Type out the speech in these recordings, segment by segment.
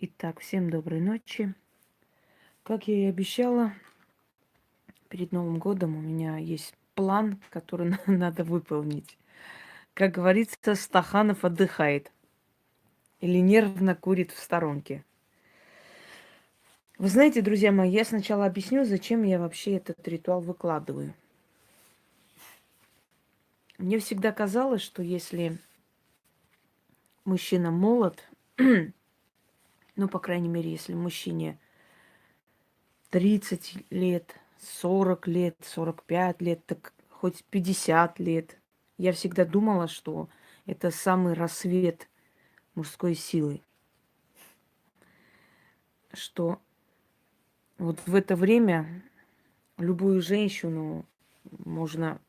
Итак, всем доброй ночи. Как я и обещала, перед Новым годом у меня есть план, который надо выполнить. Как говорится, Стаханов отдыхает или нервно курит в сторонке. Вы знаете, друзья мои, я сначала объясню, зачем я вообще этот ритуал выкладываю. Мне всегда казалось, что если мужчина молод, ну, по крайней мере, если мужчине 30 лет, 40 лет, 45 лет, так хоть 50 лет. Я всегда думала, что это самый рассвет мужской силы. Что вот в это время любую женщину можно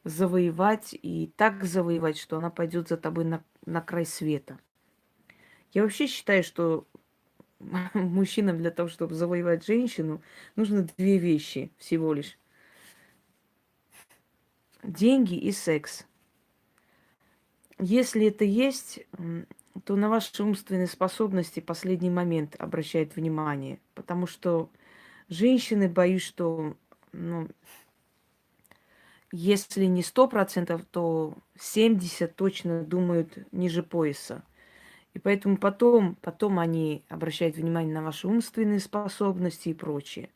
завоевать и так завоевать, что она пойдет за тобой на край света. Я вообще считаю, что мужчинам для того, чтобы завоевать женщину, нужно две вещи всего лишь. Деньги и секс. Если это есть, то на ваши умственные способности последний момент обращает внимание. Потому что женщины, боюсь, что, ну, если не 100%, то 70 точно думают ниже пояса. И поэтому потом они обращают внимание на ваши умственные способности и прочее.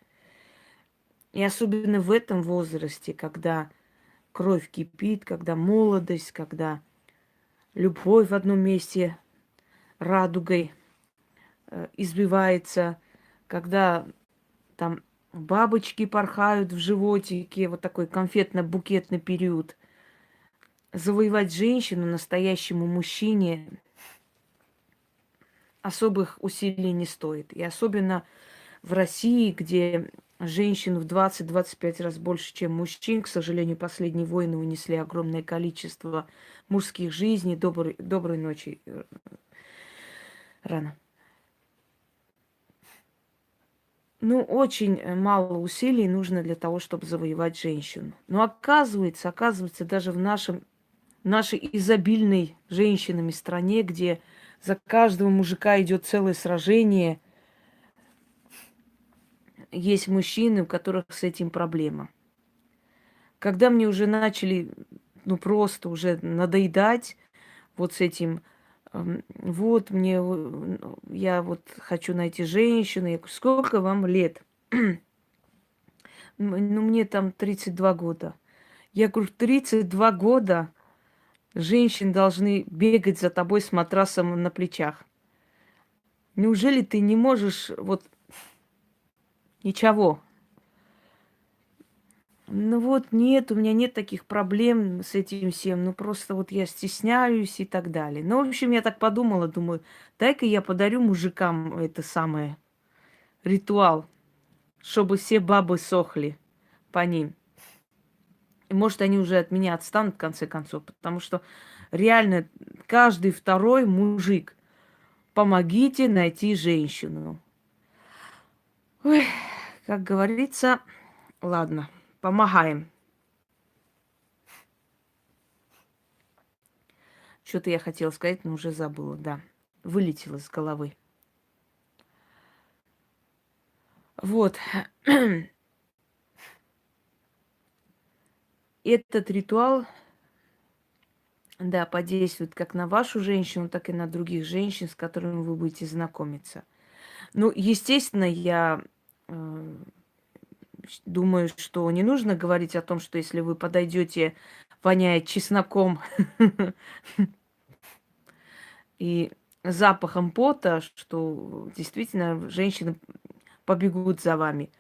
И особенно в этом возрасте, когда кровь кипит, когда молодость, когда любовь в одном месте радугой избивается, когда там бабочки порхают в животике, вот такой конфетно-букетный период. Завоевать женщину настоящему мужчине особых усилий не стоит. И особенно в России, где женщин в 20-25 раз больше, чем мужчин. К сожалению, последние войны унесли огромное количество мужских жизней. Доброй ночи, Рано. Ну, очень мало усилий нужно для того, чтобы завоевать женщину. Но оказывается, даже в нашей изобильной женщинами стране, где за каждого мужика идет целое сражение, есть мужчины, у которых с этим проблема. Когда мне уже начали, ну, просто уже надоедать вот с этим, вот мне, я вот хочу найти женщину, я говорю, сколько вам лет? Ну, мне там 32 года. Я говорю, в 32 года женщины должны бегать за тобой с матрасом на плечах. Неужели ты не можешь вот ничего? Ну вот нет, у меня нет таких проблем с этим всем. Ну просто вот я стесняюсь и так далее. Ну, в общем, я так подумала, думаю, дай-ка я подарю мужикам это самое ритуал, чтобы все бабы сохли по ним. И может, они уже от меня отстанут в конце концов, потому что реально каждый второй мужик, помогите найти женщину. Ой, как говорится, ладно, помогаем. Что-то я хотела сказать, но уже забыла, да. Вылетело с головы. Вот. Этот ритуал, да, подействует как на вашу женщину, так и на других женщин, с которыми вы будете знакомиться. Ну, естественно, я э, думаю, что не нужно говорить о том, что если вы подойдете, воняя чесноком и запахом пота, что действительно женщины побегут за вами.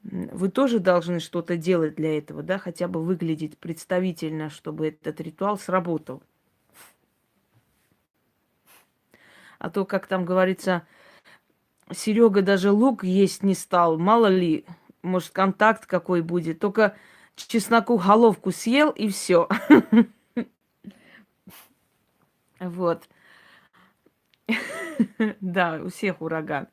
Вы тоже должны что-то делать для этого, да, хотя бы выглядеть представительно, чтобы этот ритуал сработал. А то, как там говорится, Серега даже лук есть не стал. Мало ли, может, контакт какой будет. Только чесноку головку съел и все. Вот. Да, у всех ураган.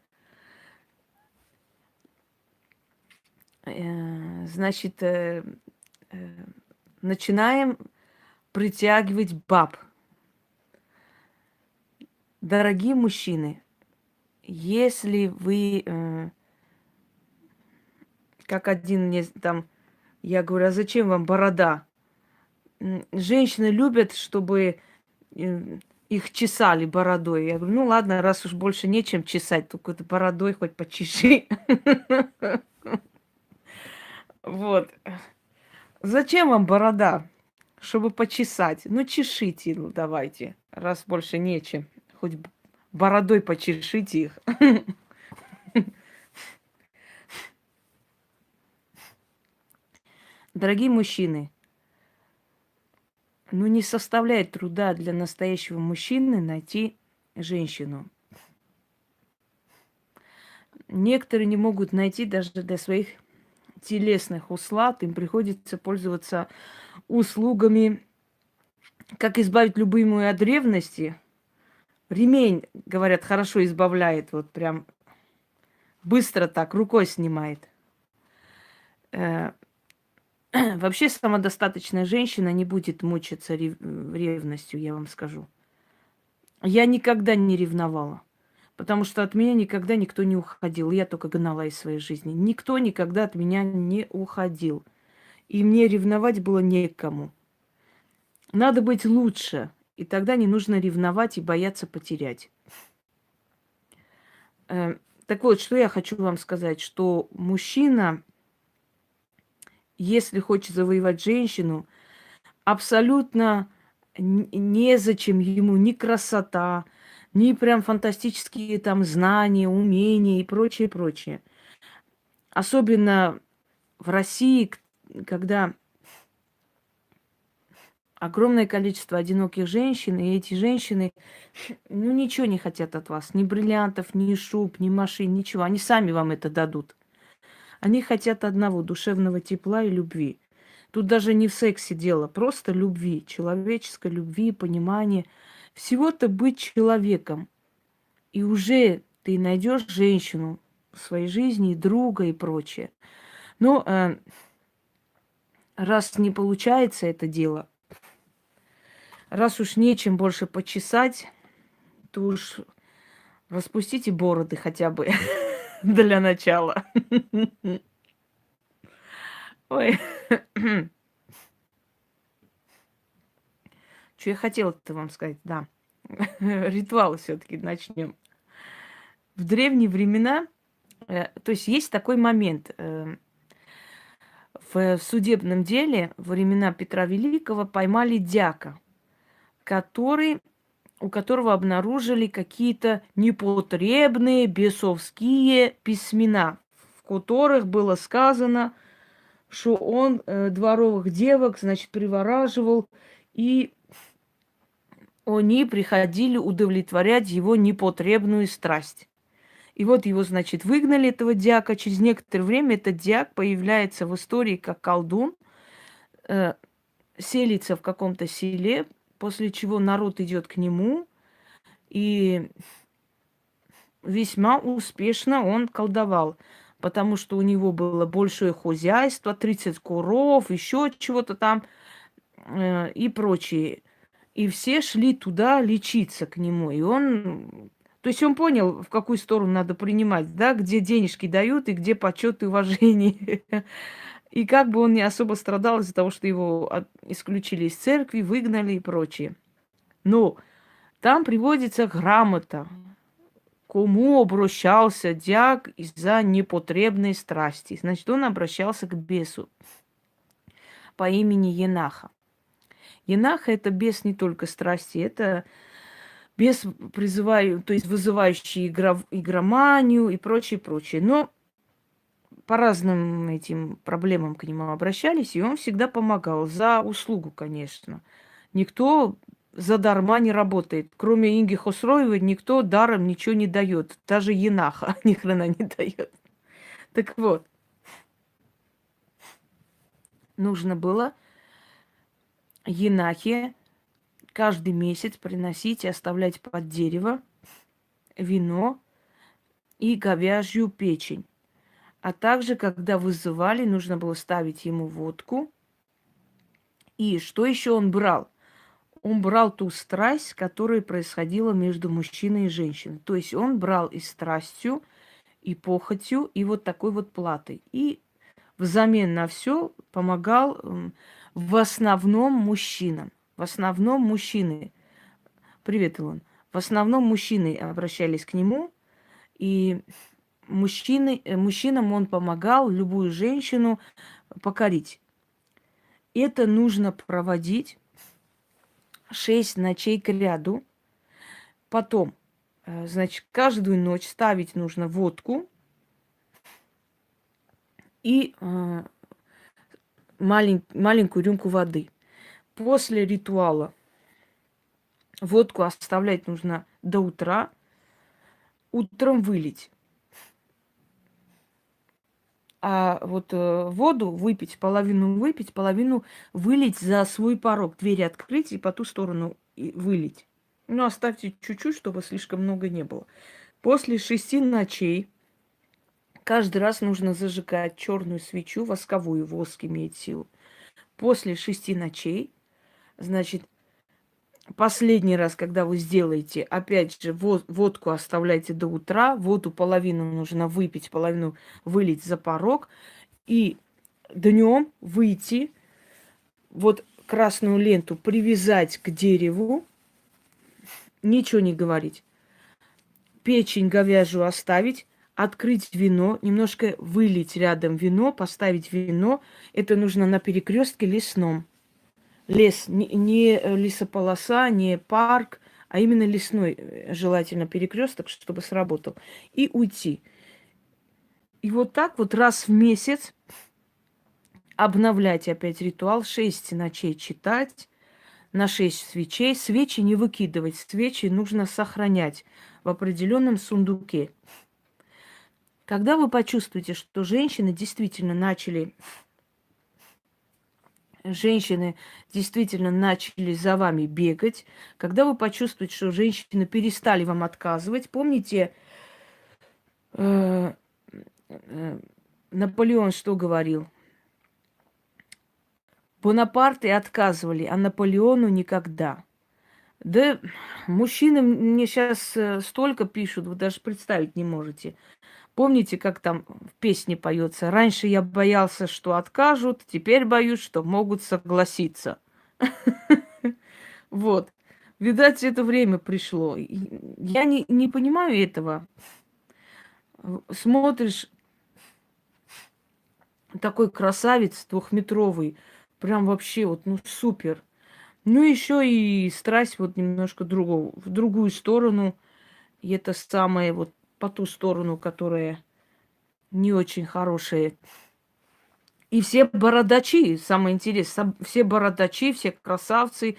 Значит, начинаем притягивать баб. Дорогие мужчины, если вы, как один мне там, я говорю, а зачем вам борода? Женщины любят, чтобы их чесали бородой. Я говорю, ну ладно, раз уж больше нечем чесать, то какой-то бородой хоть почеши. Вот. Зачем вам борода? Чтобы почесать. Ну, чешите, ну, давайте, раз больше нечем. Хоть бородой почешите их. Дорогие мужчины, ну не составляет труда для настоящего мужчины найти женщину. Некоторые не могут найти даже для своих телесных услад. Им приходится пользоваться услугами, как избавить любимую от ревности. Ремень, говорят, хорошо избавляет, вот прям быстро так, рукой снимает. Вообще самодостаточная женщина не будет мучиться ревностью, я вам скажу. Я никогда не ревновала, потому что от меня никогда никто не уходил. Я только гнала из своей жизни. Никто никогда от меня не уходил. И мне ревновать было некому. Надо быть лучше, и тогда не нужно ревновать и бояться потерять. Так вот, что я хочу вам сказать, что мужчина, если хочет завоевать женщину, абсолютно незачем ему ни красота, ни прям фантастические там знания, умения и прочее, прочее. Особенно в России, когда огромное количество одиноких женщин, и эти женщины, ну, ничего не хотят от вас. Ни бриллиантов, ни шуб, ни машин, ничего. Они сами вам это дадут. Они хотят одного, душевного тепла и любви. Тут даже не в сексе дело, просто любви, человеческой любви, понимания. Всего-то быть человеком. И уже ты найдешь женщину в своей жизни, друга и прочее. Но раз не получается это дело, раз уж нечем больше почесать, то уж распустите бороды хотя бы для начала. Ой. Что я хотела-то вам сказать? Да. Ритуал все-таки начнем. В древние времена, то есть есть такой момент. В судебном деле во времена Петра Великого поймали дьяка, у которого обнаружили какие-то непотребные бесовские письмена, в которых было сказано, что он дворовых девок, значит, привораживал, и они приходили удовлетворять его непотребную страсть. И вот его, значит, выгнали, этого дьяка. Через некоторое время этот дьяк появляется в истории как колдун, селится в каком-то селе, после чего народ идет к нему, и весьма успешно он колдовал, потому что у него было большое хозяйство, 30 куров, еще чего-то там и прочее. И все шли туда лечиться к нему. И он, то есть он понял, в какую сторону надо принимать, да, где денежки дают и где почет и уважение. И как бы он не особо страдал из-за того, что его исключили из церкви, выгнали и прочее. Но там приводится грамота, кому обращался дьяк из-за непотребной страсти. Значит, он обращался к бесу по имени Енаха. Енаха – это бес не только страсти, это бес, то есть вызывающий игроманию и прочее, прочее. Но по разным этим проблемам к нему обращались, и он всегда помогал. За услугу, конечно. Никто задарма не работает. Кроме Инги Хосроевой никто даром ничего не дает. Даже Енаха ни хрена не дает. Так вот, нужно было Енахе каждый месяц приносить и оставлять под дерево вино и говяжью печень. А также, когда вызывали, нужно было ставить ему водку. И что еще он брал? он брал ту страсть, которая происходила между мужчиной и женщиной. То есть он брал и страстью, и похотью, и вот такой вот платой. И взамен на все помогал в основном мужчинам. В основном мужчины. Привет, Илон. В основном мужчины обращались к нему, и мужчинам он помогал любую женщину покорить. Это нужно проводить 6 ночей к ряду. Потом, значит, каждую ночь ставить нужно водку и маленькую рюмку воды. После ритуала водку оставлять нужно до утра, утром вылить. А вот воду половину выпить, половину вылить за свой порог. Двери открыть и по ту сторону вылить. Ну, оставьте чуть-чуть, чтобы слишком много не было. После 6 ночей каждый раз нужно зажигать черную свечу, восковую, воск имеет силу. После 6 ночей, значит, последний раз, когда вы сделаете, опять же, водку оставляйте до утра, воду половину нужно выпить, половину вылить за порог, и днем выйти, вот красную ленту привязать к дереву, ничего не говорить. Печень говяжью оставить, открыть вино, немножко вылить рядом вино, поставить вино. Это нужно на перекрестке лесном. Лес, не лесополоса, не парк, а именно лесной, желательно перекресток, чтобы сработал. И уйти. И вот так вот раз в месяц обновлять опять ритуал, 6 ночей читать, на 6 свечей. Свечи не выкидывать, свечи нужно сохранять в определенном сундуке. Когда вы почувствуете, что женщины действительно начали за вами бегать, когда вы почувствуете, что женщины перестали вам отказывать, помните, Наполеон что говорил? Бонапарты отказывали, а Наполеону никогда. Да, мужчины мне сейчас столько пишут, вы даже представить не можете. Помните, как там в песне поется? Раньше я боялся, что откажут, теперь боюсь, что могут согласиться. Вот. Видать, это время пришло. Я не понимаю этого. Смотришь, такой красавец двухметровый, прям вообще вот, ну, супер. Ну, еще и страсть вот немножко в другую сторону. И это самое вот по ту сторону, которая не очень хорошая. И все бородачи, самое интересное, все бородачи, все красавцы,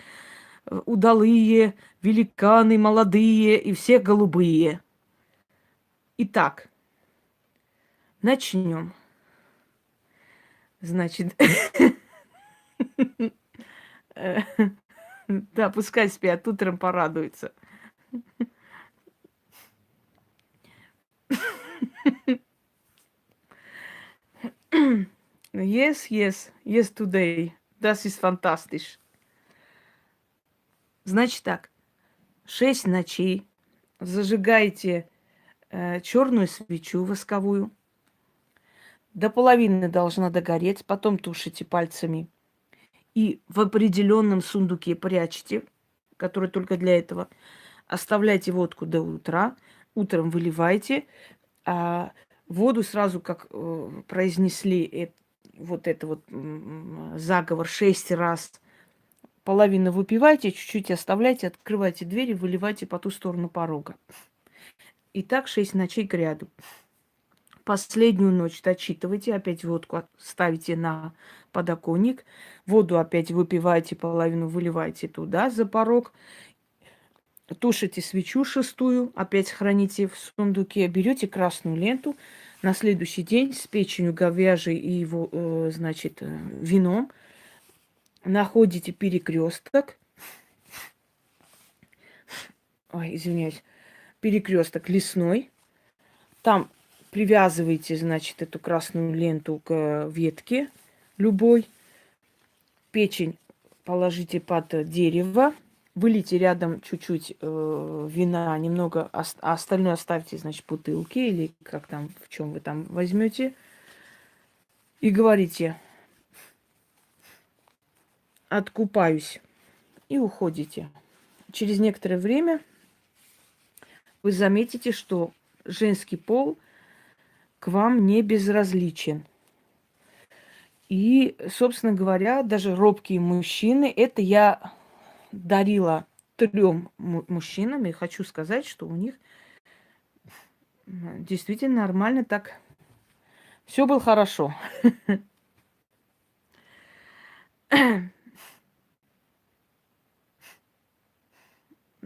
удалые, великаны, молодые и все голубые. Итак, начнем. Значит, да, пускай спят, утром порадуются. Yes, today. Das ist fantastisch. Значит так, 6 ночей зажигайте черную свечу восковую. До половины должна догореть, потом тушите пальцами. И в определенном сундуке прячьте, который только для этого. Оставляйте водку до утра. Утром выливайте. А воду сразу, как произнесли вот это вот заговор 6 раз, половину выпивайте, чуть-чуть оставляйте, открывайте двери, выливайте по ту сторону порога. И так 6 ночей к ряду. Последнюю ночь дочитывайте, опять водку ставите на подоконник, воду опять выпивайте, половину выливайте туда, за порог, тушите свечу 6, опять храните в сундуке, берете красную ленту, на следующий день с печенью говяжьей и его, вином находите перекресток, перекресток лесной, там привязываете, значит, эту красную ленту к ветке любой. Печень положите под дерево. Вылейте рядом чуть-чуть вина, немного, а остальное оставьте, значит, в бутылке или как там, в чем вы там возьмете. И говорите, откупаюсь. И уходите. Через некоторое время вы заметите, что женский пол к вам не безразличен. И, собственно говоря, даже робкие мужчины, это я дарила 3 мужчинам, и хочу сказать, что у них действительно нормально так все было хорошо.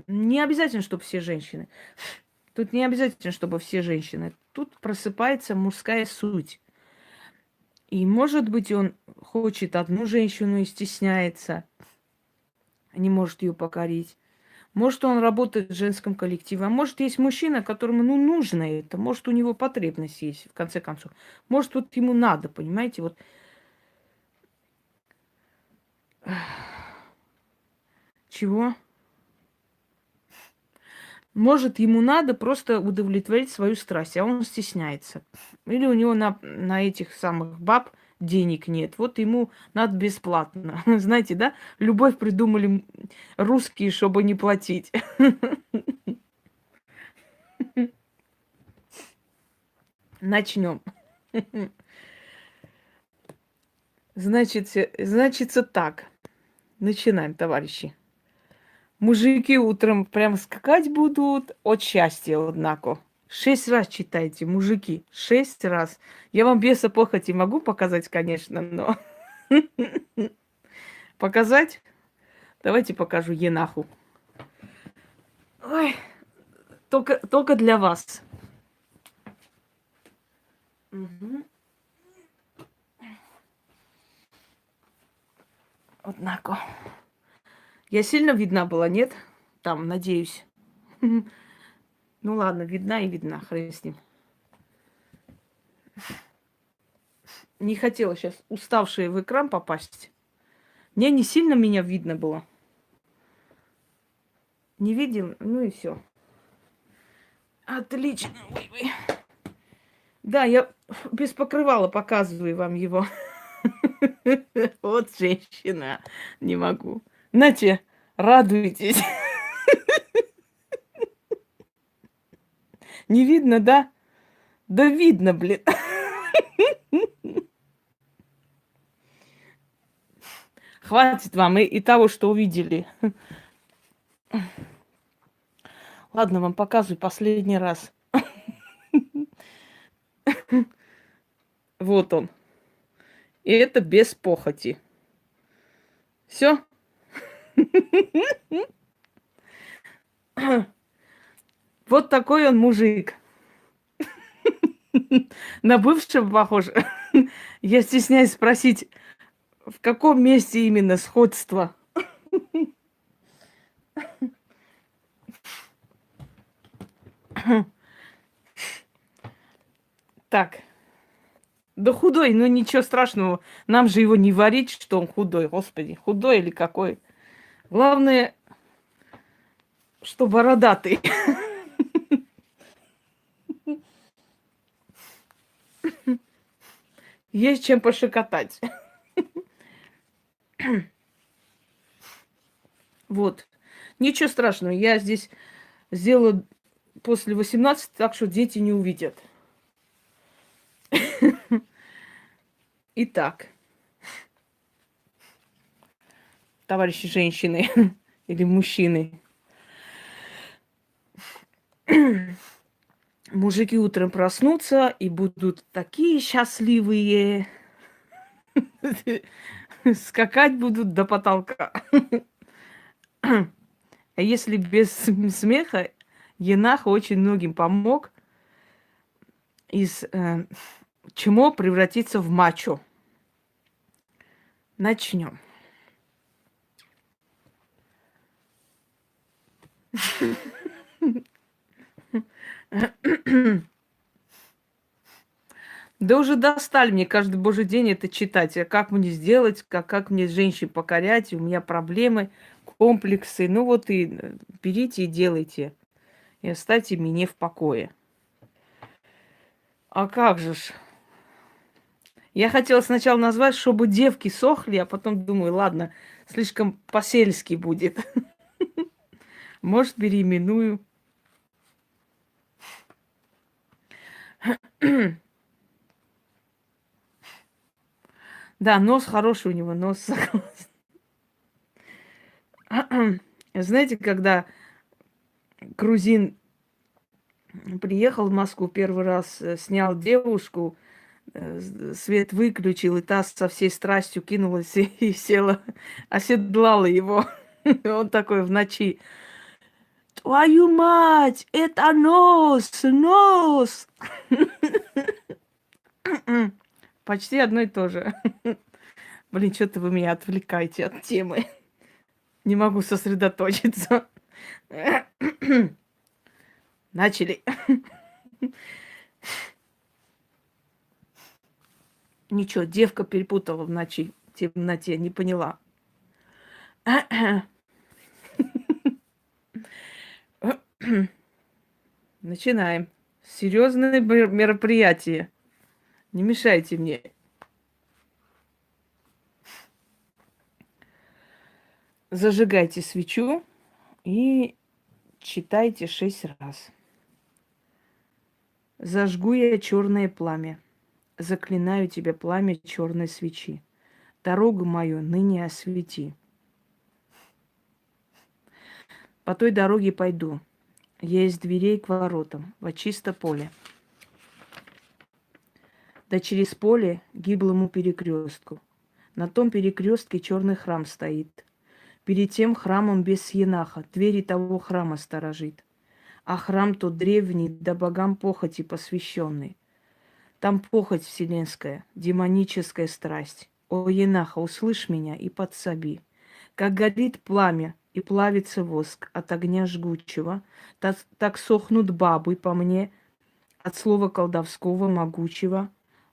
Не обязательно, чтобы все женщины. Тут не обязательно, чтобы все женщины. Тут просыпается мужская суть. И, может быть, он хочет одну женщину и стесняется, не может ее покорить. Может, он работает в женском коллективе, а может, есть мужчина, которому нужно это, может, у него потребность есть, в конце концов. Может, вот ему надо, понимаете, вот. Чего? Может, ему надо просто удовлетворить свою страсть, а он стесняется. Или у него на этих самых баб денег нет. Вот ему надо бесплатно. Знаете, да? Любовь придумали русские, чтобы не платить. Начнем. Значится так. Начинаем, товарищи. Мужики утром прям скакать будут от счастья, однако. 6 раз читайте, мужики. 6 раз. Я вам беса похоти могу показать, конечно, но... Показать? Давайте покажу енаху. Ой, только для вас. Угу. Однако. Я сильно видна была, нет? Там, надеюсь. Ну ладно, видна и видна, хрен с ним. Не хотела сейчас уставшая в экран попасть. Мне не сильно меня видно было. Не видел? Ну и все. Отлично. Ой. Да, я без покрывала показываю вам его. Вот женщина. Не могу. Нате, радуйтесь. Не видно, да? Да видно, блин. Хватит вам и того, что увидели. Ладно, вам показываю последний раз. Вот он. И это без похоти. Все? Вот такой он мужик. На бывшего похож. Я стесняюсь спросить, в каком месте именно сходство? Так. Да худой, ну ничего страшного. Нам же его не варить, что он худой. Господи, худой или какой. Главное, что бородатый. Есть чем пошикотать. Вот. Ничего страшного. Я здесь сделала после 18, так что дети не увидят. Итак, товарищи женщины или мужчины. Мужики утром проснутся и будут такие счастливые. Скакать будут до потолка. А если без смеха, Енаха очень многим помог из чмо превратиться в мачо. Начнем. Да уже достали мне каждый божий день это читать. А как мне сделать, как мне женщин покорять, у меня проблемы. комплексы. Ну вот и берите и делайте. И оставьте меня в покое. А как же ж? Я хотела сначала назвать, чтобы девки сохли, а потом думаю, ладно, слишком по-сельски будет. Может, переименую. Да, нос хороший у него, нос. Знаете, когда грузин приехал в Москву первый раз, снял девушку, свет выключил, и та со всей страстью кинулась и села, оседлала его. Он такой в ночи: твою мать, это нос, нос! Почти одно и то же. Блин, что-то вы меня отвлекаете от темы. Не могу сосредоточиться. Начали. Ничего, девка перепутала в ночи, в темноте, не поняла. Начинаем. Серьезное мероприятие. Не мешайте мне. Зажигайте свечу и читайте 6 раз. Зажгу я черное пламя. Заклинаю тебя, пламя черной свечи. Дорогу мою ныне освети. По той дороге пойду. Я из дверей к воротам, во чисто поле. Да через поле гиблому перекрестку. На том перекрестке черный храм стоит. Перед тем храмом без енаха двери того храма сторожит. А храм тот древний, да богам похоти посвященный. Там похоть вселенская, демоническая страсть. О, енаха, услышь меня и подсоби. Как горит пламя и плавится воск от огня жгучего, так сохнут бабы по мне от слова колдовского могучего.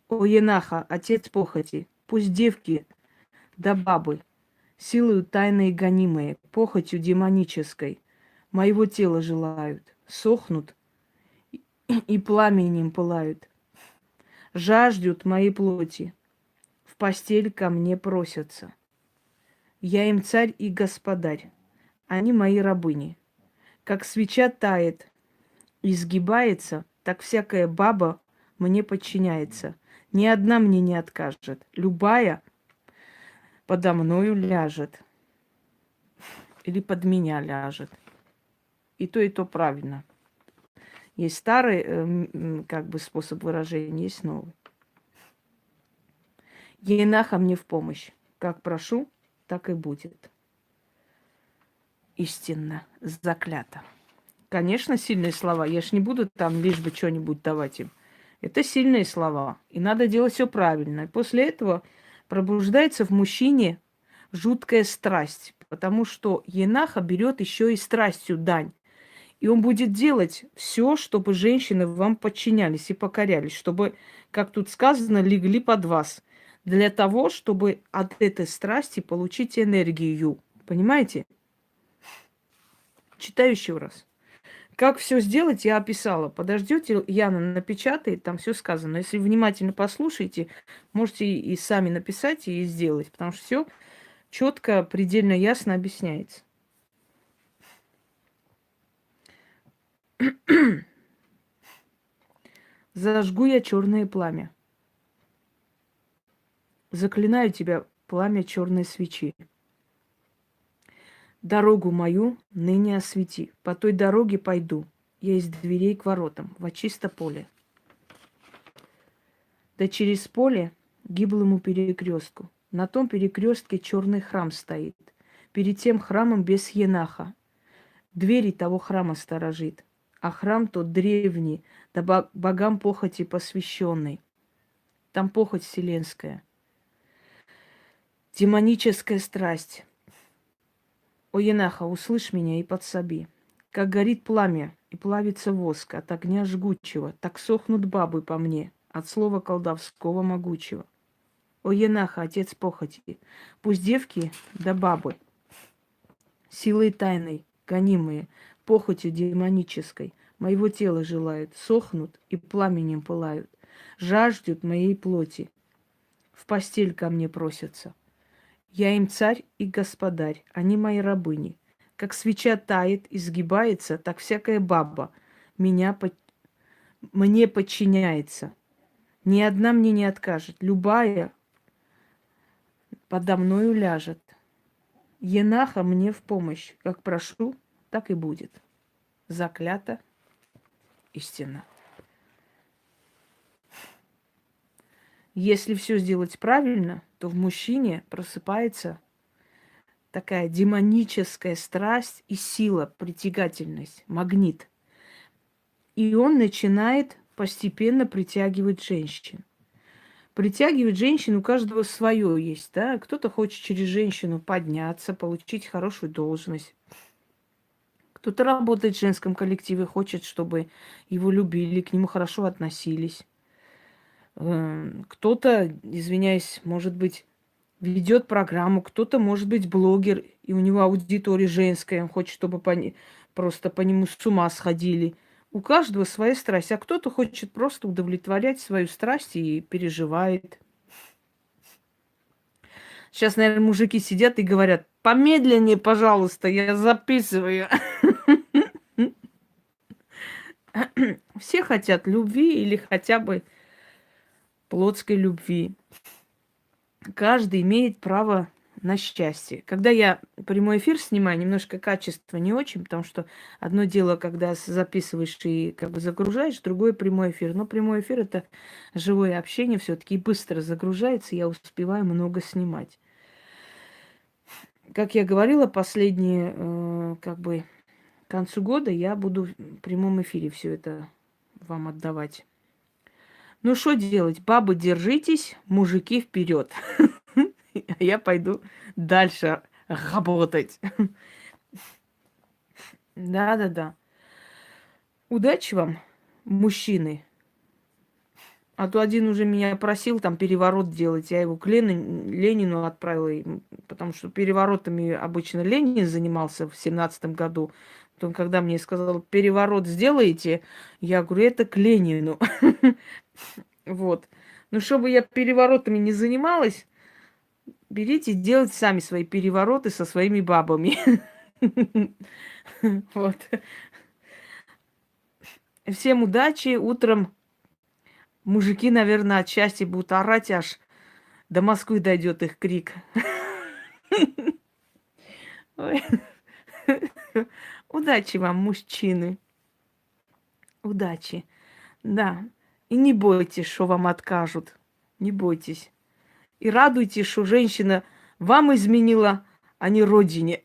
О, енаха, отец похоти, пусть девки да бабы, силою тайной гонимые, похотью демонической, моего тела желают, сохнут и пламенем пылают, жаждут моей плоти, в постель ко мне просятся. Я им царь и господарь, они мои рабыни. Как свеча тает и сгибается, так всякая баба мне подчиняется. Ни одна мне не откажет, любая подо мною ляжет. Или под меня ляжет. И то правильно. Есть старый как бы способ выражения, есть новый. Енаха мне в помощь. Как прошу, так и будет. Истинно, заклято. Конечно, сильные слова. Я ж не буду там лишь бы что-нибудь давать им. Это сильные слова. И надо делать все правильно. И после этого пробуждается в мужчине жуткая страсть. Потому что енаха берет еще и страстью дань. И он будет делать все, чтобы женщины вам подчинялись и покорялись, чтобы, как тут сказано, легли под вас. Для того, чтобы от этой страсти получить энергию. Понимаете? Читаю еще раз. Как все сделать, я описала. Подождете, Яна напечатает, там все сказано. Если внимательно послушаете, можете и сами написать и сделать, потому что все четко, предельно ясно объясняется. Зажгу я черное пламя. Заклинаю тебя, пламя черной свечи. Дорогу мою ныне освети. По той дороге пойду. Я из дверей к воротам, во чисто поле. Да через поле гиблому перекрестку. На том перекрестке черный храм стоит. Перед тем храмом без енаха. Двери того храма сторожит. А храм тот древний, да богам похоти посвященный. Там похоть вселенская. Демоническая страсть. О, енаха, услышь меня и подсоби. Как горит пламя и плавится воск от огня жгучего, так сохнут бабы по мне от слова колдовского могучего. О, енаха, отец похоти, пусть девки да бабы Силой тайной, гонимые, похотью демонической, моего тела желают, сохнут и пламенем пылают, жаждут моей плоти, в постель ко мне просятся. Я им царь и господарь, они мои рабыни. Как свеча тает и сгибается, так всякая баба мне подчиняется. Ни одна мне не откажет, любая подо мною ляжет. Енаха мне в помощь, как прошу, так и будет. Заклято истина. Если все сделать правильно, то в мужчине просыпается такая демоническая страсть и сила, притягательность, магнит. И он начинает постепенно притягивать женщин. Притягивать женщин у каждого свое есть, да? Кто-то хочет через женщину подняться, получить хорошую должность. Кто-то работает в женском коллективе, хочет, чтобы его любили, к нему хорошо относились. Кто-то, извиняюсь, может быть, ведет программу, кто-то, может быть, блогер, и у него аудитория женская, он хочет, чтобы просто по нему с ума сходили. У каждого своя страсть, а кто-то хочет просто удовлетворять свою страсть и переживает. Сейчас, наверное, мужики сидят и говорят: помедленнее, пожалуйста, я записываю. Все хотят любви или хотя бы плотской любви. Каждый имеет право на счастье. Когда я прямой эфир снимаю, немножко качество не очень, потому что одно дело, когда записываешь и как бы загружаешь, другое прямой эфир. Но прямой эфир — это живое общение все-таки, и быстро загружается, я успеваю много снимать. Как я говорила, последние, как бы, к концу года я буду в прямом эфире все это вам отдавать. Ну что делать? Бабы, держитесь, мужики вперед. А я пойду дальше работать. Да-да-да. Удачи вам, мужчины. А то один уже меня просил там переворот делать. Я его к Ленину отправила, потому что переворотами обычно Ленин занимался в 17-м году. Потом, когда мне сказал, переворот сделаете, я говорю, это к Ленину. Вот. Ну, чтобы я переворотами не занималась, берите, делайте сами свои перевороты со своими бабами. Вот. Всем удачи. Утром мужики, наверное, от счастья будут орать, аж до Москвы дойдет их крик. Ой. Удачи вам, мужчины. Удачи. Да. И не бойтесь, что вам откажут. Не бойтесь. И радуйтесь, что женщина вам изменила, а не родине.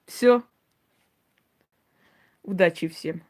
Все. Удачи всем.